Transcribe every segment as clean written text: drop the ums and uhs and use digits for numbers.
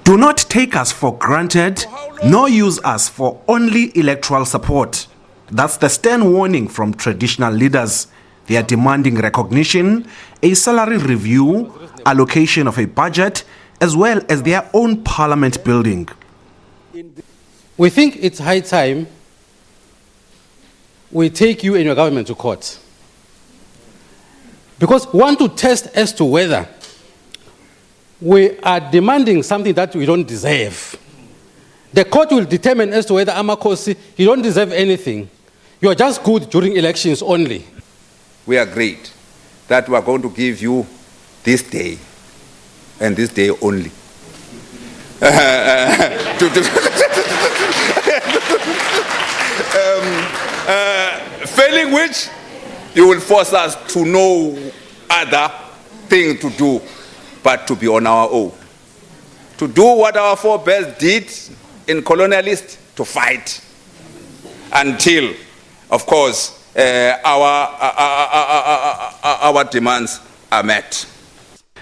Do not take us for granted, nor use us for only electoral support. That's the stern warning from traditional leaders. They are demanding recognition, a salary review, allocation of a budget, as well as their own parliament building. We think it's high time we take you and your government to court. Because we want to test as to whether we are demanding something that we don't deserve. The court will determine as to whether Amakosi, you don't deserve anything. You are just good during elections only. We agreed that we are going to give you this day and this day only. Failing which, you will force us to no other thing to do but to be on our own. To do what our forebears did in colonialists, to fight until, of course, our demands are met.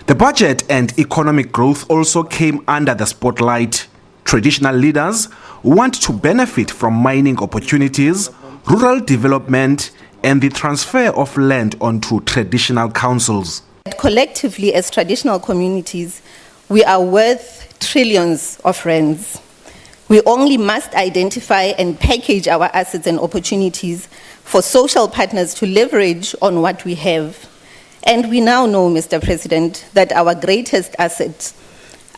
The budget and economic growth also came under the spotlight. Traditional leaders want to benefit from mining opportunities, rural development, and the transfer of land onto traditional councils. Collectively, as traditional communities, we are worth trillions of rands. We only must identify and package our assets and opportunities for social partners to leverage on what we have. And we now know, Mr. President, that our greatest assets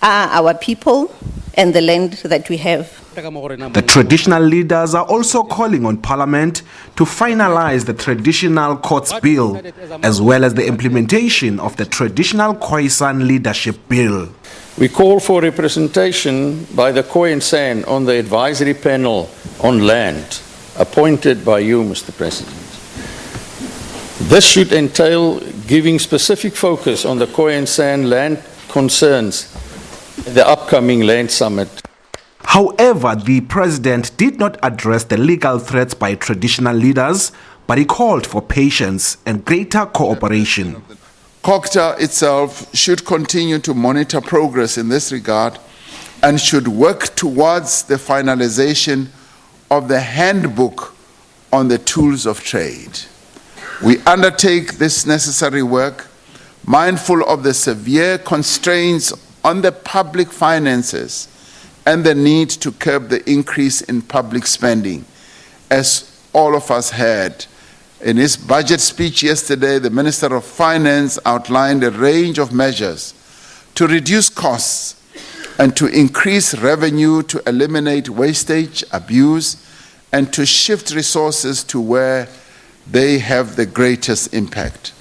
are our people and the land that we have. The traditional leaders are also calling on Parliament to finalize the Traditional Courts Bill, as well as the implementation of the Traditional Khoisan Leadership Bill. We call for representation by the Khoi and San on the advisory panel on land, appointed by you, Mr. President. This should entail giving specific focus on the Khoi and San land concerns at the upcoming land summit. However, the president did not address the legal threats by traditional leaders, but he called for patience and greater cooperation. COGTA itself should continue to monitor progress in this regard and should work towards the finalization of the handbook on the tools of trade. We undertake this necessary work mindful of the severe constraints on the public finances and the need to curb the increase in public spending. As all of us heard, in his budget speech yesterday, the Minister of Finance outlined a range of measures to reduce costs and to increase revenue, to eliminate wastage, abuse, and to shift resources to where they have the greatest impact.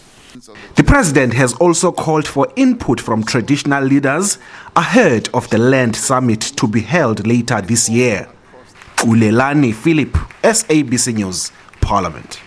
The president has also called for input from traditional leaders ahead of the land summit to be held later this year. Ulelani Philip, SABC News, Parliament.